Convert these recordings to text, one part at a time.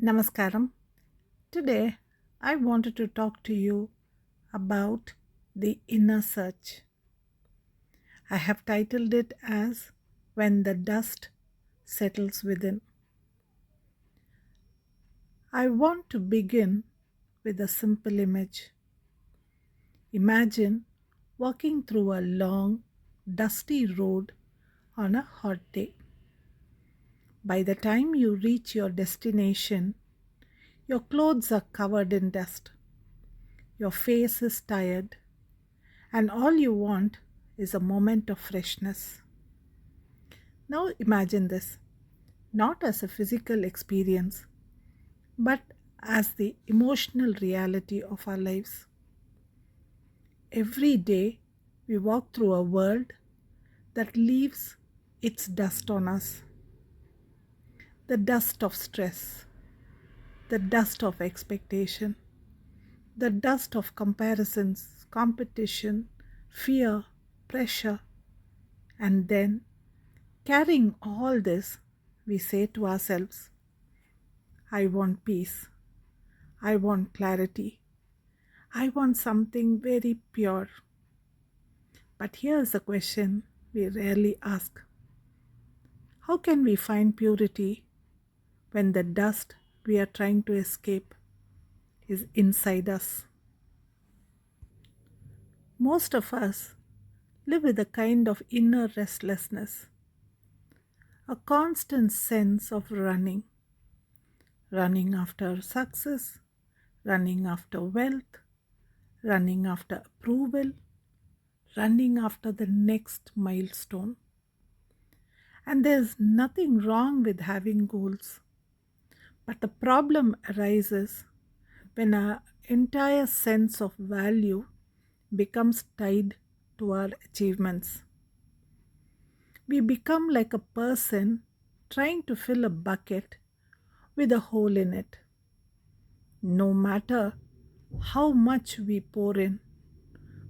Namaskaram. Today I wanted to talk to you about the inner search. I have titled it as When the Dust Settles Within. I want to begin with a simple image. Imagine walking through a long, dusty road on a hot day. By the time you reach your destination, your clothes are covered in dust. Your face is tired, and all you want is a moment of freshness. Now imagine this not as a physical experience, but as the emotional reality of our lives. Every day we walk through a world that leaves its dust on us, the dust of stress, the dust of expectation, the dust of comparisons, competition, fear, pressure, and then carrying all this, we say to ourselves, I want peace, I want clarity, I want something very pure. But here's a question we rarely ask: how can we find purity when the dust we are trying to escape is inside us? Most of us live with a kind of inner restlessness, a constant sense of running after success, running after wealth, running after approval, running after the next milestone. And there's nothing wrong with having goals. But the problem arises when our entire sense of value becomes tied to our achievements. We become like a person trying to fill a bucket with a hole in it. No matter how much we pour in,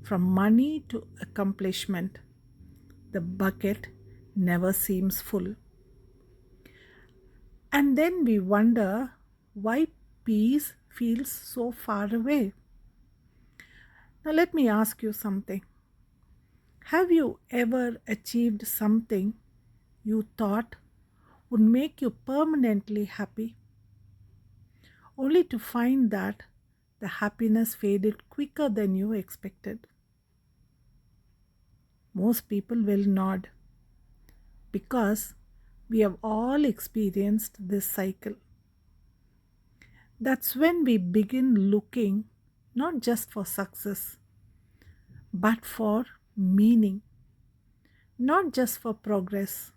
from money to accomplishment, the bucket never seems full. And then we wonder why peace feels so far away. Now, let me ask you something. Have you ever achieved something you thought would make you permanently happy, only to find that the happiness faded quicker than you expected? Most people will nod because we have all experienced this cycle. That's when we begin looking not just for success, but for meaning, not just for progress,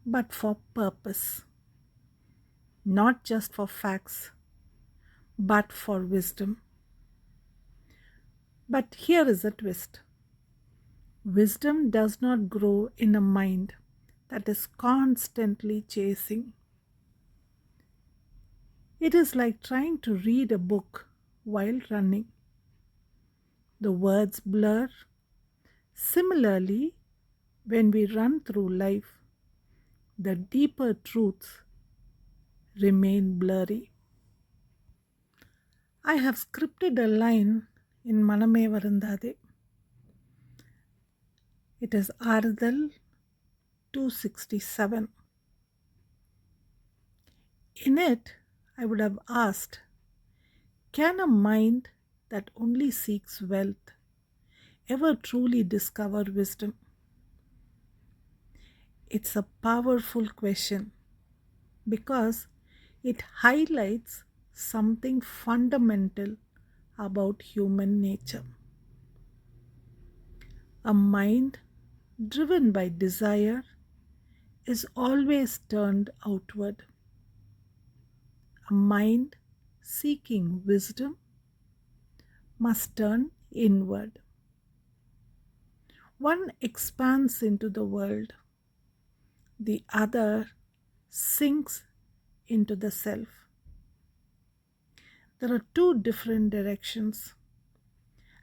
but for purpose, not just for facts, but for wisdom. But here is a twist: wisdom does not grow in a mind that is constantly chasing. It is like trying to read a book while running. The words blur. Similarly, when we run through life, the deeper truths remain blurry. I have scripted a line in Maname Varandade. It is Ardal 267. In it, I would have asked, can a mind that only seeks wealth ever truly discover wisdom? It's a powerful question because it highlights something fundamental about human nature. A mind driven by desire is always turned outward. A mind seeking wisdom must turn inward. One expands into the world, the other sinks into the self. There are two different directions,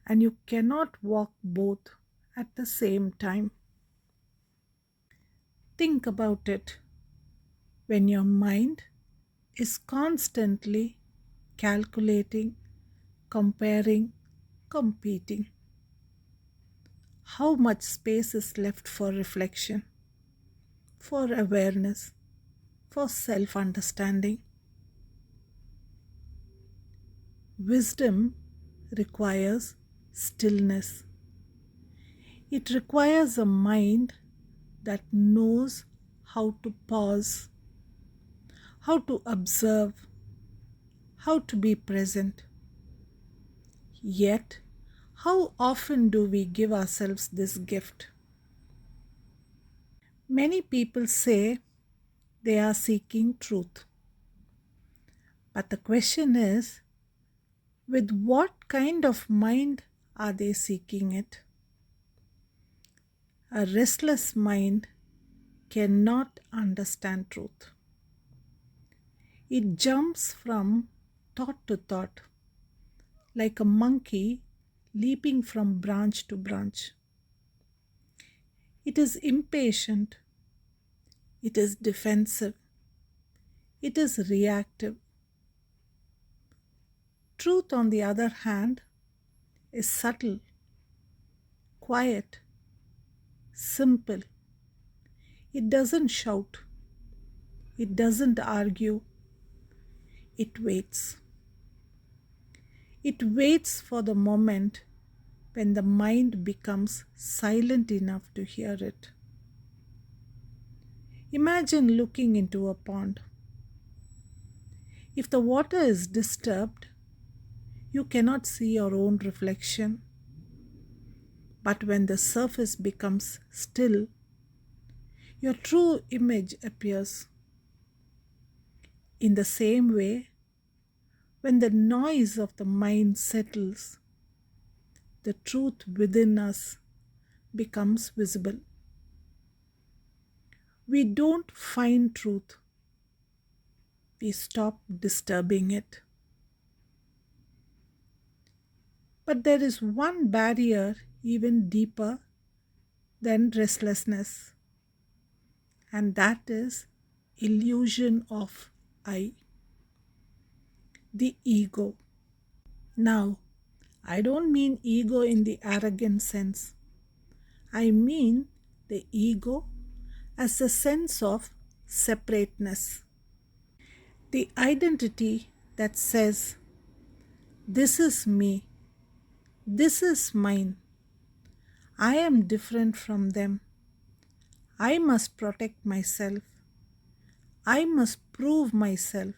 and you cannot walk both at the same time. Think about it. When your mind is constantly calculating, comparing, competing. How much space is left for reflection, for awareness, for self understanding? Wisdom requires stillness. It requires a mind that knows how to pause, how to observe, how to be present. Yet, how often do we give ourselves this gift? Many people say they are seeking truth. But the question is, with what kind of mind are they seeking it? A restless mind cannot understand truth. It jumps from thought to thought, like a monkey leaping from branch to branch. It is impatient, it is defensive, it is reactive. Truth, on the other hand, is subtle, quiet, simple. It doesn't shout, it doesn't argue, it waits. It waits for the moment when the mind becomes silent enough to hear it. Imagine looking into a pond. If the water is disturbed, you cannot see your own reflection. But when the surface becomes still, your true image appears. In the same way, when the noise of the mind settles, the truth within us becomes visible. We don't find truth, we stop disturbing it. But there is one barrier even deeper than restlessness, and that is illusion of I, the ego. Now, I don't mean ego in the arrogant sense. I mean the ego as a sense of separateness. The identity that says, this is me, this is mine, I am different from them, I must protect myself, I must prove myself.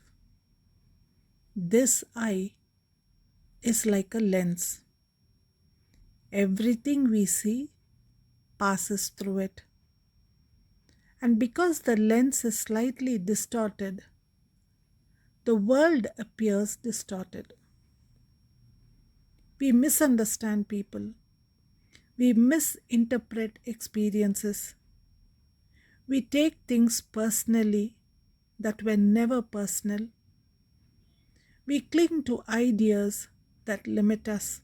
This I is like a lens. Everything we see passes through it. And because the lens is slightly distorted, the world appears distorted. We misunderstand people. We misinterpret experiences. We take things personally that were never personal. We cling to ideas that limit us.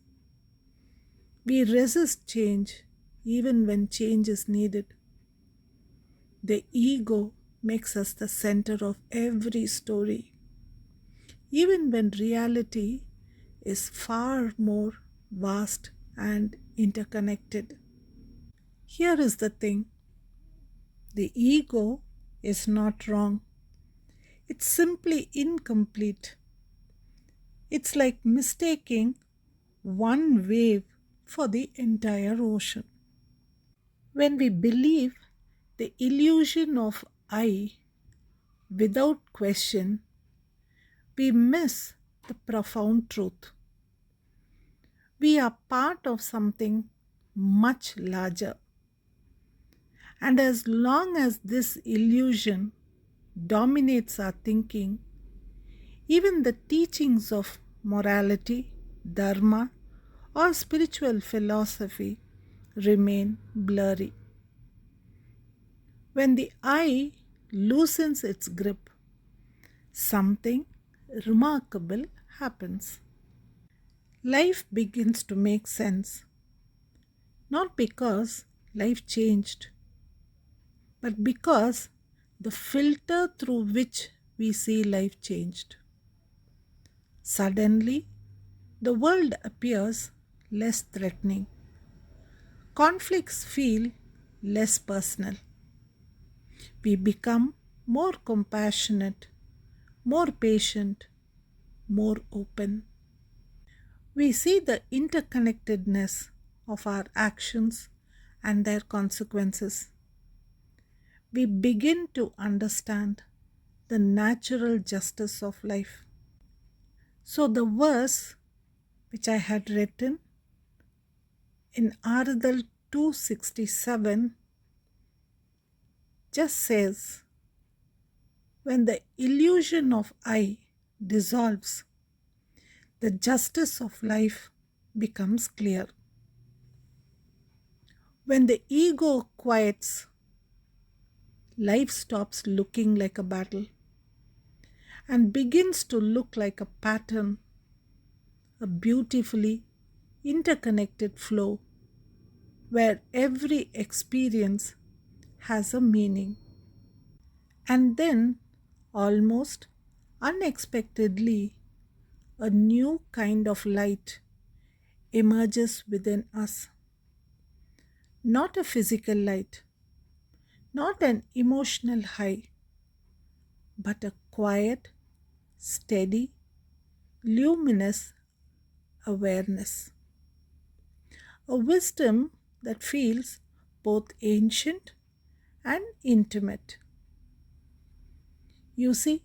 We resist change even when change is needed. The ego makes us the center of every story, even when reality is far more vast and interconnected. Here is the thing, the ego is not wrong, it's simply incomplete. It's like mistaking one wave for the entire ocean. When we believe the illusion of I without question, we miss the profound truth. We are part of something much larger. And as long as this illusion dominates our thinking, even the teachings of morality, dharma, or spiritual philosophy remain blurry. When the I loosens its grip, something remarkable happens. Life begins to make sense, not because life changed, but because the filter through which we see life changed. Suddenly, the world appears less threatening. Conflicts feel less personal. We become more compassionate, more patient, more open. We see the interconnectedness of our actions and their consequences. We begin to understand the natural justice of life. So, the verse which I had written in Ardal 267 just says, when the illusion of I dissolves, the justice of life becomes clear. When the ego quiets, life stops looking like a battle and begins to look like a pattern, a beautifully interconnected flow where every experience has a meaning. And then, almost unexpectedly, a new kind of light emerges within us. Not a physical light, not an emotional high, but a quiet, steady, luminous awareness. A wisdom that feels both ancient and intimate. You see,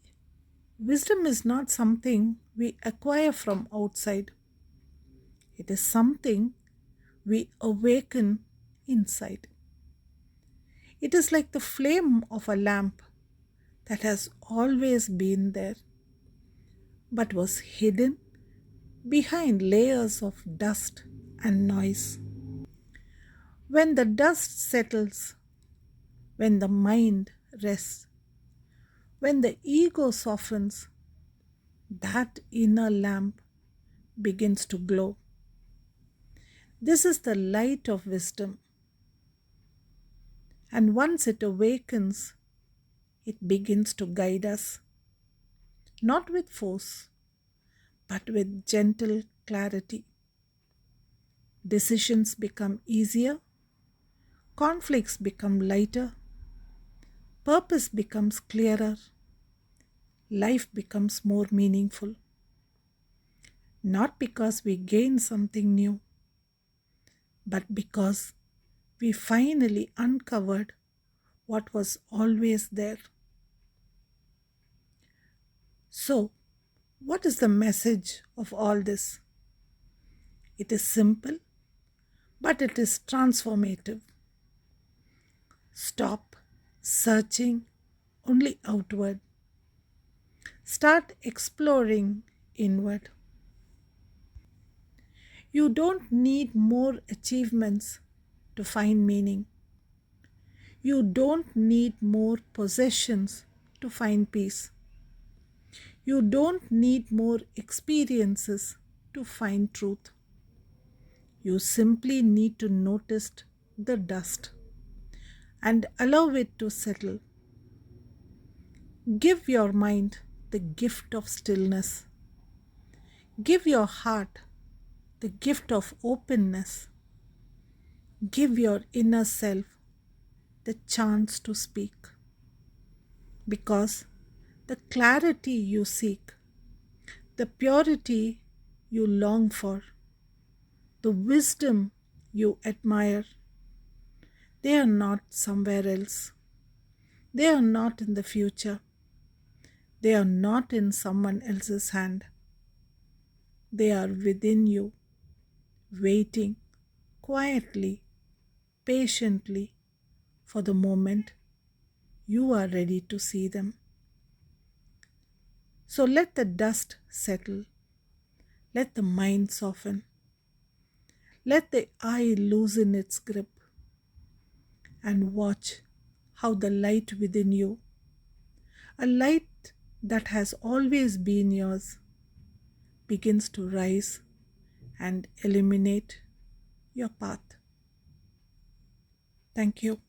wisdom is not something we acquire from outside, it is something we awaken inside. It is like the flame of a lamp that has always been there but was hidden behind layers of dust and noise. When the dust settles, when the mind rests, when the ego softens, that inner lamp begins to glow. This is the light of wisdom, and once it awakens, it begins to guide us, not with force, but with gentle clarity. Decisions become easier, conflicts become lighter, purpose becomes clearer, life becomes more meaningful. Not because we gain something new, but because we finally uncovered what was always there. So, what is the message of all this? It is simple, but it is transformative. Stop searching only outward. Start exploring inward. You don't need more achievements to find meaning. You don't need more possessions to find peace. You don't need more experiences to find truth. You simply need to notice the dust and allow it to settle. Give your mind the gift of stillness. Give your heart the gift of openness. Give your inner self the chance to speak. Because the clarity you seek, the purity you long for, the wisdom you admire, they are not somewhere else. They are not in the future. They are not in someone else's hand. They are within you, waiting quietly, patiently for the moment you are ready to see them. So let the dust settle. Let the mind soften. Let the eye loosen its grip and watch how the light within you, a light that has always been yours, begins to rise and illuminate your path. Thank you.